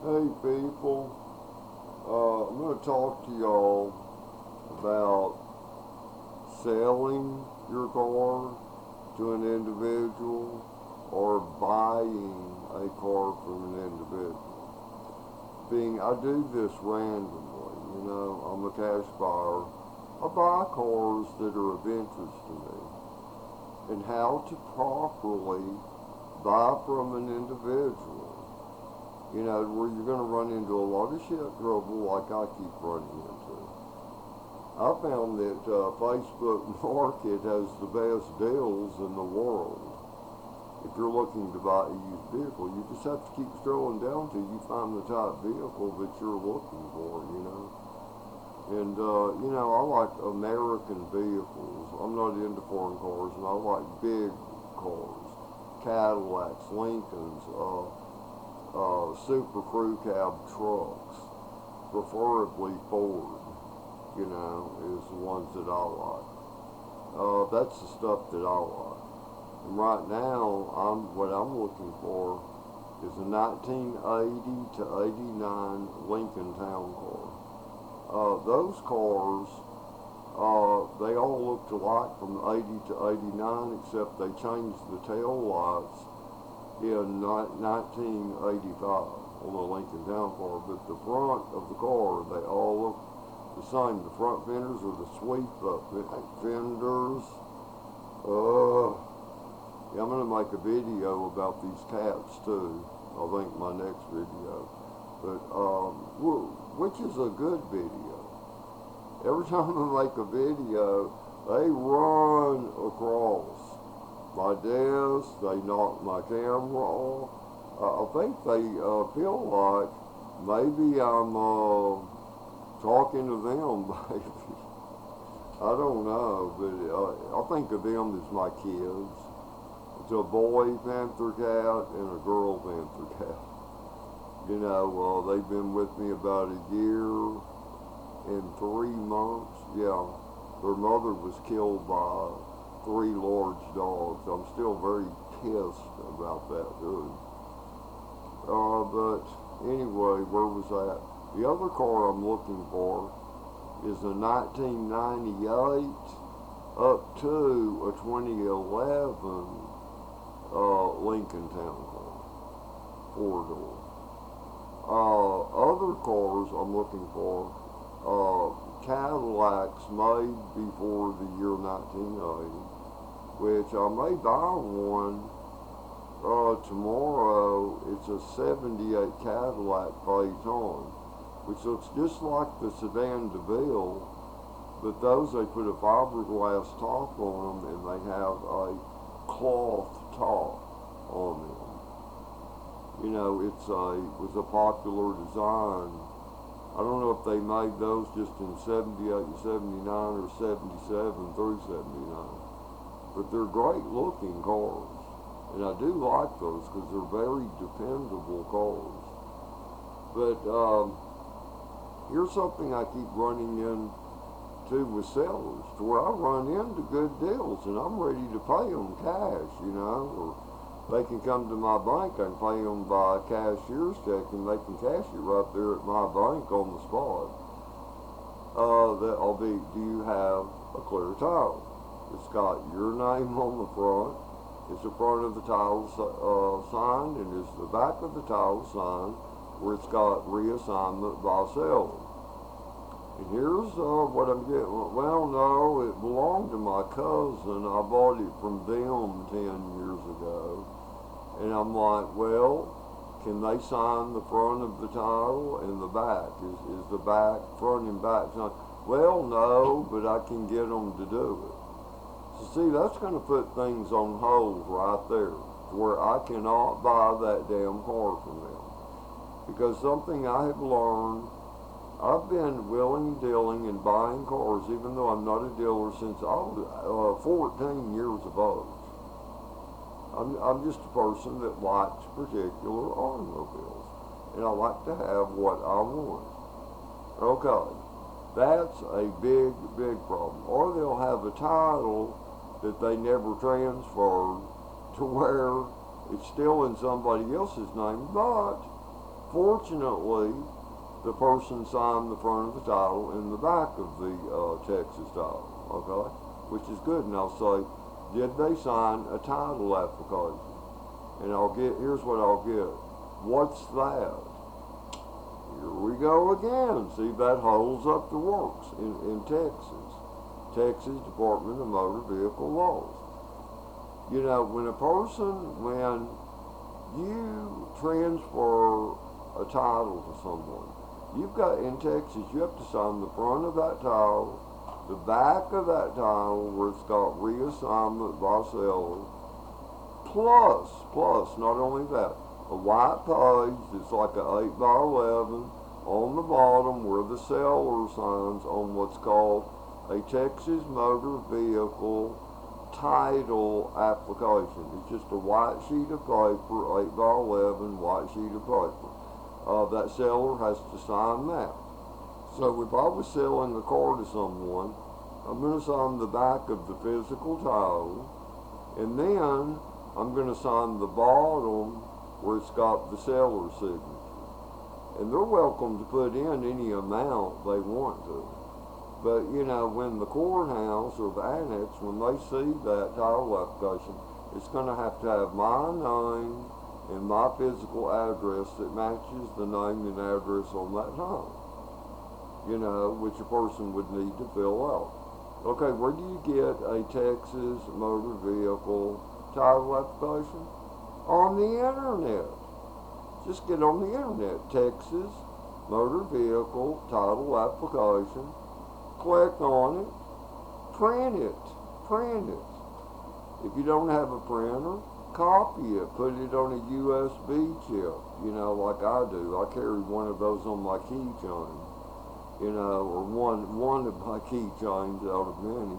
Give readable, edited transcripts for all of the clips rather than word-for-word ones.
Hey people, I'm going to talk to y'all about selling your car to an individual or buying a car from an individual. I do this randomly, I'm a cash buyer. I buy cars that are of interest to me and how to properly buy from an individual. Where you're going to run into a lot of shit trouble like I keep running into. I found that Facebook Market has the best deals in the world. If you're looking to buy a used vehicle, you just have to keep scrolling down till you find the type vehicle that you're looking for. I like American vehicles. I'm not into foreign cars, and I like big cars. Cadillacs, Lincolns, Super Crew Cab trucks, preferably Ford, is the ones that I like. That's the stuff that I like. And right now, what I'm looking for is a 1980 to 89 Lincoln Town Car. Those cars, they all looked alike from 80 to 89, except they changed the tail lights in 1985 on the Lincoln Town Car, but the front of the car, they all look the same. The front fenders are the sweep up fenders. Yeah, I'm going to make a video about these cats too. I think my next video. But, which is a good video. Every time I make a video, they run across my desk, they knock my camera off. I think they feel like maybe I'm talking to them, maybe. I don't know, but I think of them as my kids. It's a boy panther cat and a girl panther cat. They've been with me about a year and 3 months. Yeah, their mother was killed by 3 large dogs. I'm still very pissed about that, dude. But anyway, where was that? The other car I'm looking for is a 1998 up to a 2011 Lincoln Town Car, 4-door. Other cars I'm looking for, Cadillacs made before the year 1980, which I may buy one tomorrow. It's a 78 Cadillac Phaeton, which looks just like the sedan DeVille, but those they put a fiberglass top on them and they have a cloth top on them. It was a popular design. I don't know if they made those just in 78 and 79 or 77 through 79. But they're great looking cars. And I do like those because they're very dependable cars. But here's something I keep running into with sellers, to where I run into good deals and I'm ready to pay them cash, or they can come to my bank. I can pay them by a cashier's check and they can cash it right there at my bank on the spot. Do you have a clear title? It's got your name on the front. It's the front of the title signed, and it's the back of the title signed, where it's got reassignment by seller. And here's what I'm getting. Well, no, it belonged to my cousin. I bought it from them 10 years ago. And I'm like, well, can they sign the front of the title and the back? Is the back, front and back signed? Well, no, but I can get them to do it. So see, that's going to put things on hold right there, where I cannot buy that damn car from them. Because something I have learned, I've been willing, dealing, and buying cars, even though I'm not a dealer, since I was 14 years of age. I'm just a person that likes particular automobiles, and I like to have what I want. Okay, that's a big, big problem. Or they'll have a title that they never transferred to where it's still in somebody else's name, but Fortunately, the person signed the front of the title and the back of the Texas title, okay? Which is good. And I'll say, did they sign a title application? And here's what I'll get. What's that? Here we go again. See, that holds up the works in Texas. Texas Department of Motor Vehicle Laws. You know, when you transfer a title to someone, in Texas, you have to sign the front of that title, the back of that title where it's got reassignment by seller, plus, not only that, a white page that's like an 8 by 11 on the bottom where the seller signs on what's called a Texas Motor Vehicle title application. It's just a white sheet of paper, 8 by 11 white sheet of paper. That seller has to sign that. So if I was selling the car to someone, I'm going to sign the back of the physical title, and then I'm going to sign the bottom where it's got the seller's signature. And they're welcome to put in any amount they want to. But, you know, when the courthouse or the annex, when they see that title application, it's going to have my name and my physical address that matches the name and address on that title. You know, which a person would need to fill out. Okay, where do you get a Texas motor vehicle title application? On the internet. Just get on the internet. Texas motor vehicle title application. Click on it. Print it. If you don't have a printer, copy it. Put it on a USB chip. You know, like I do. I carry one of those on my keychain. You know, or one of my keychains out of many.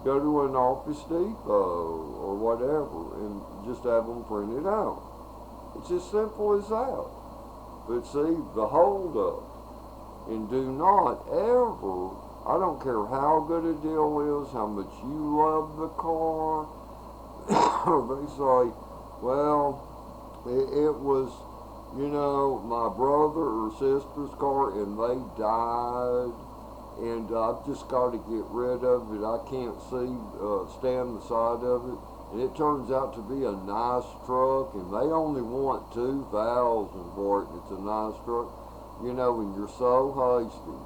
Go to an Office Depot or whatever and just have them print it out. It's as simple as that. But see, the hold up, and do not ever, I don't care how good a deal is, how much you love the car, they say, well, it was, you know, my brother or sister's car and they died, and I've just got to get rid of it. I can't stand the side of it. And it turns out to be a nice truck, and they only want $2,000 for it, and it's a nice truck, you know, and you're so hasty.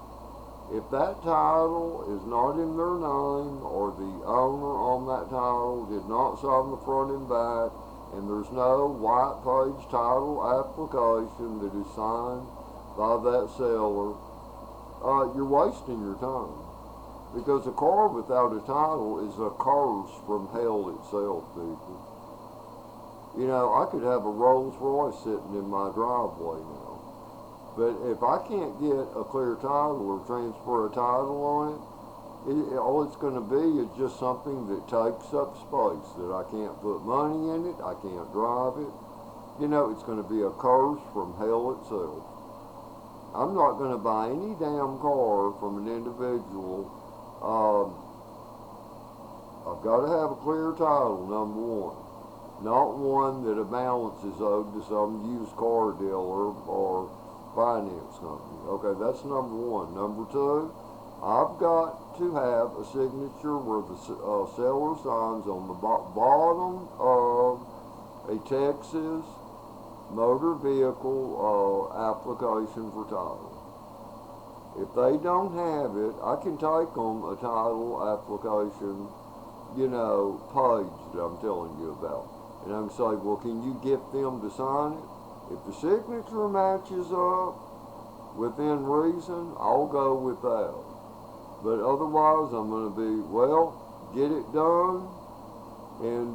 If that title is not in their name, or the owner on that title did not sign the front and back, and there's no white page title application that is signed by that seller, you're wasting your time. Because a car without a title is a curse from hell itself, people. You know, I could have a Rolls Royce sitting in my driveway now. But if I can't get a clear title or transfer a title on it, all it's going to be is just something that takes up space, that I can't put money in it, I can't drive it. You know, it's going to be a curse from hell itself. I'm not going to buy any damn car from an individual. I've got to have a clear title, number one. Not one that a balance is owed to some used car dealer or finance company. Okay, that's number one. Number two, I've got to have a signature where the seller signs on the bottom of a Texas motor vehicle application for title. If they don't have it, I can take them a title application, you know, page that I'm telling you about. And I can say, well, can you get them to sign it? If the signature matches up within reason, I'll go with that. But otherwise, I'm going to be, well, get it done, and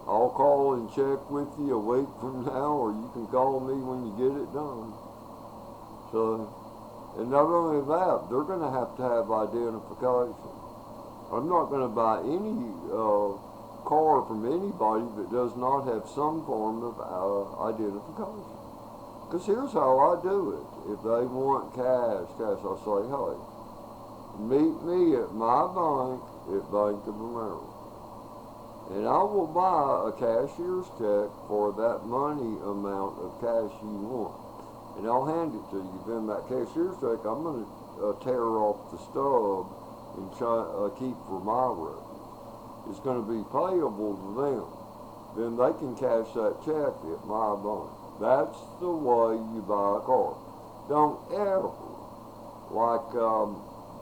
I'll call and check with you a week from now, or you can call me when you get it done. So, and not only that, they're going to have identification. I'm not going to buy any car from anybody that does not have some form of identification. Because here's how I do it. If they want cash, I'll say, hey, meet me at my bank at Bank of America. And I will buy a cashier's check for that money amount of cash you want. and I'll hand it to you. Then that cashier's check, I'm going to tear off the stub and keep for my records. It's going to be payable to them. Then they can cash that check at my bank. That's the way you buy a car. Don't ever, like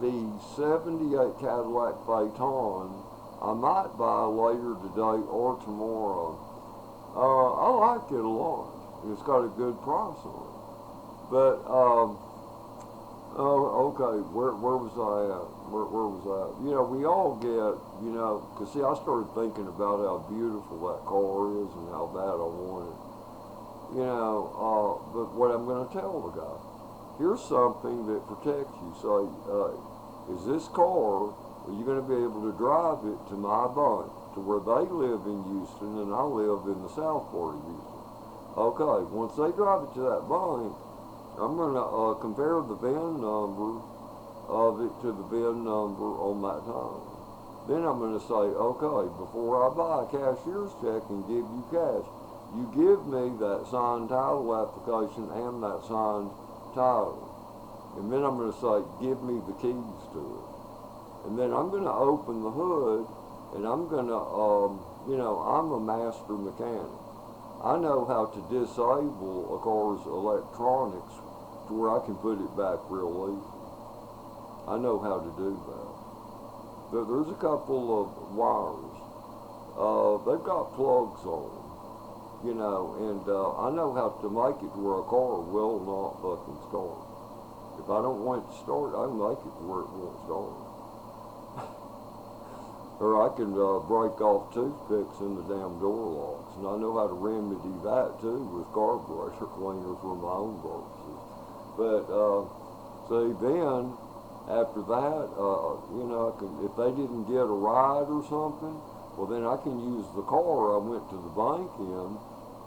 the 78 Cadillac Phaeton, I might buy later today or tomorrow. I like it a lot. It's got a good price on it. But, oh, okay, where was I at? Where was I at? You know, we all get, you know, because see, I started thinking about how beautiful that car is and how bad I want it. You know, but what I'm going to tell the guy, here's something that protects you. Say, is this car, are you going to be able to drive it to my bank, to where they live in Houston and I live in the south part of Houston? Okay, once they drive it to that bank, I'm going to compare the VIN number of it to the VIN number on that title. Then I'm going to say, okay, before I buy a cashier's check and give you cash, you give me that signed title application and that signed title. And then I'm going to say, give me the keys to it. And then I'm going to open the hood, and I'm going to, you know, I'm a master mechanic. I know how to disable a car's electronics to where I can put it back real easy. I know how to do that. But there's a couple of wires. They've got plugs on them, you know, and I know how to make it to where a car will not fucking start. If I don't want it to start, I can make it to where it won't start. Or I can break off toothpicks in the damn door locks, and I know how to remedy that too with carburetor cleaner for my own purposes. But see, then after that, you know, if they didn't get a ride or something, well then I can use the car I went to the bank in,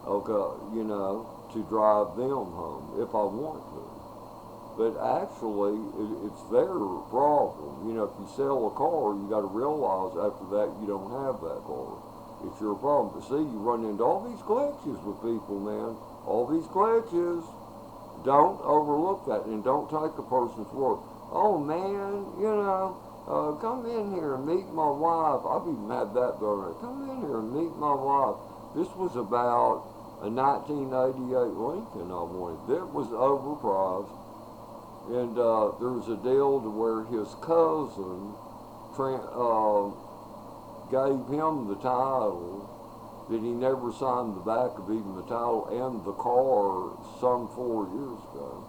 okay, you know, to drive them home if I want to. But actually, it's their problem. You know, if you sell a car, you got to realize after that you don't have that car. It's your problem. But see, you run into all these glitches with people, man. All these glitches. Don't overlook that, and don't take a person's word. Oh man, you know, come in here and meet my wife. I've even had that the other day. Come in here and meet my wife. This was about a 1988 Lincoln I wanted. That was overpriced. And there was a deal to where his cousin gave him the title, that he never signed the back of even the title and the car some 4 years ago.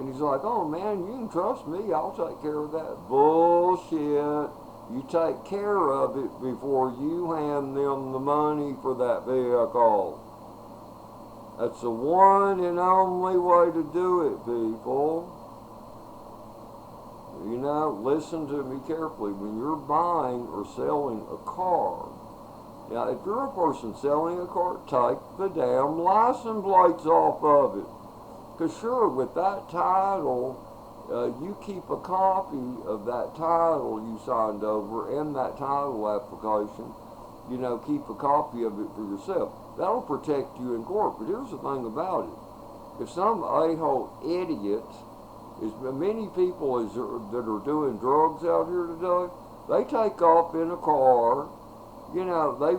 And he's like, oh man, you can trust me, I'll take care of that. Bullshit. You take care of it before you hand them the money for that vehicle. That's the one and only way to do it, people. You know, listen to me carefully. When you're buying or selling a car, now if you're a person selling a car, take the damn license plates off of it. Because sure, with that title, you keep a copy of that title you signed over and that title application. You know, keep a copy of it for yourself. That'll protect you in court. But here's the thing about it. If some a-hole idiot, as many people that are doing drugs out here today, they take off in a car, you know, they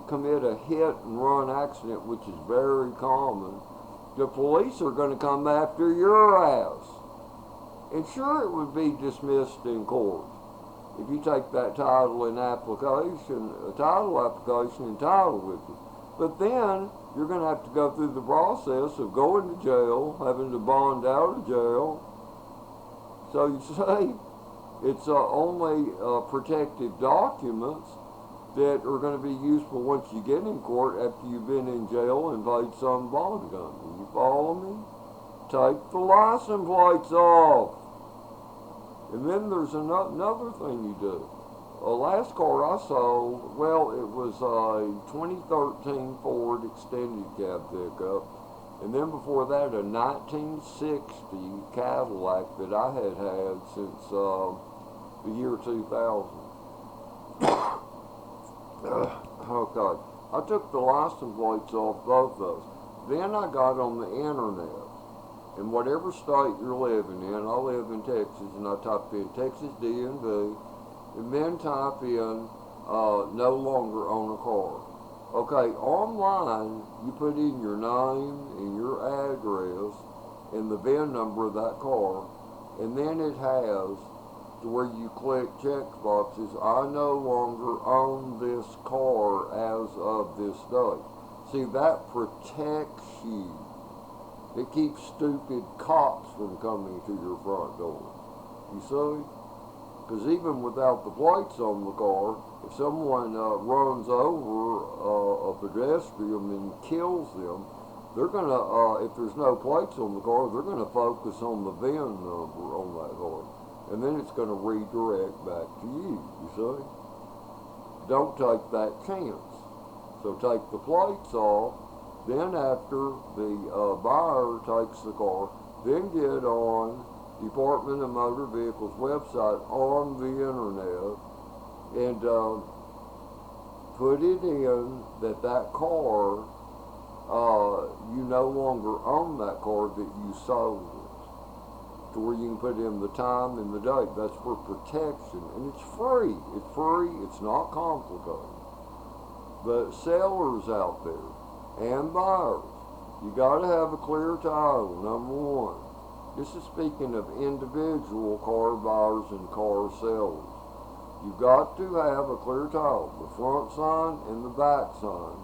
commit a hit and run accident, which is very common. The police are going to come after your ass. And sure, it would be dismissed in court if you take that title and application, title application and title with you. But then you're going to have to go through the process of going to jail, having to bond out of jail. So you say it's only protective documents that are going to be useful once you get in court after you've been in jail and paid some bond company. You follow me? Take the license plates off. And then there's another thing you do. The last car I sold, well, it was a 2013 Ford extended cab pickup. And then before that, a 1960 Cadillac that I had since the year 2000. Oh, God. I took the license plates off both those. Then I got on the internet. In whatever state you're living in, I live in Texas, and I type in Texas DMV, and then type in no longer own a car. Okay, online, you put in your name and your address and the VIN number of that car, and then it has to where you click check boxes. I no longer own this car as of this date. See, that protects you. It keeps stupid cops from coming to your front door. You see? Because even without the plates on the car, if someone runs over a pedestrian and kills them, they're gonna, if there's no plates on the car, they're gonna focus on the VIN number on that car, and then it's gonna redirect back to you. You see? Don't take that chance. So take the plates off. Then after the buyer takes the car, then get on Department of Motor Vehicles website on the internet and put it in that car, you no longer own that car, that you sold it. To where you can put in the time and the date. That's for protection. And it's free. It's free. It's not complicated. But sellers out there and buyers, you got to have a clear title, number one. This is speaking of individual car buyers and car sellers. You've got to have a clear title, the front sign and the back sign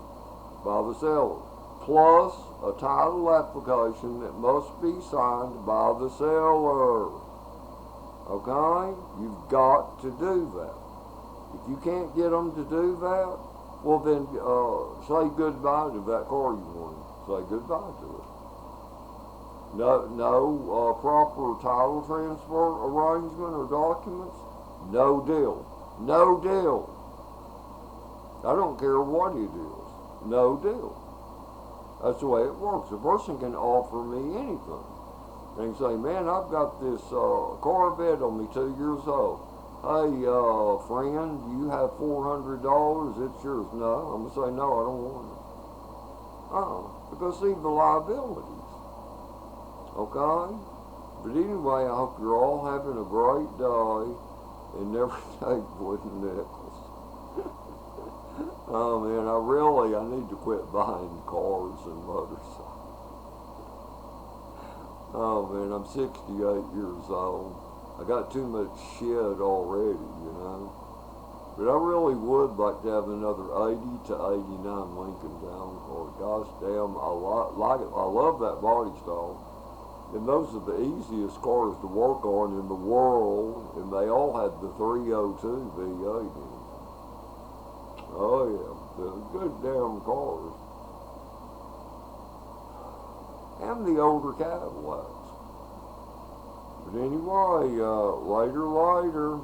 by the seller, plus a title application that must be signed by the seller. Okay? You've got to do that. If you can't get them to do that, well then say goodbye to that car you wanted. Say goodbye to it. No proper title transfer arrangement or documents, no deal. No deal. I don't care what it is. No deal. That's the way it works. A person can offer me anything. They can say, man, I've got this Corvette on me, 2 years old. Hey, friend, do you have $400? It's yours. No. I'm going to say, no, I don't want it. Because see the liabilities. Okay? But anyway, I hope you're all having a great day and never take wooden nickels. Oh man, I need to quit buying cars and motorcycles. Oh man, I'm 68 years old. I got too much shit already, you know. But I really would like to have another 80 to 89 Lincoln Town Car. Gosh damn, I like it. I love that body style. And those are the easiest cars to work on in the world, and they all had the 302 V8 in them. Oh yeah, they're good damn cars. And the older Cadillacs. But anyway, later.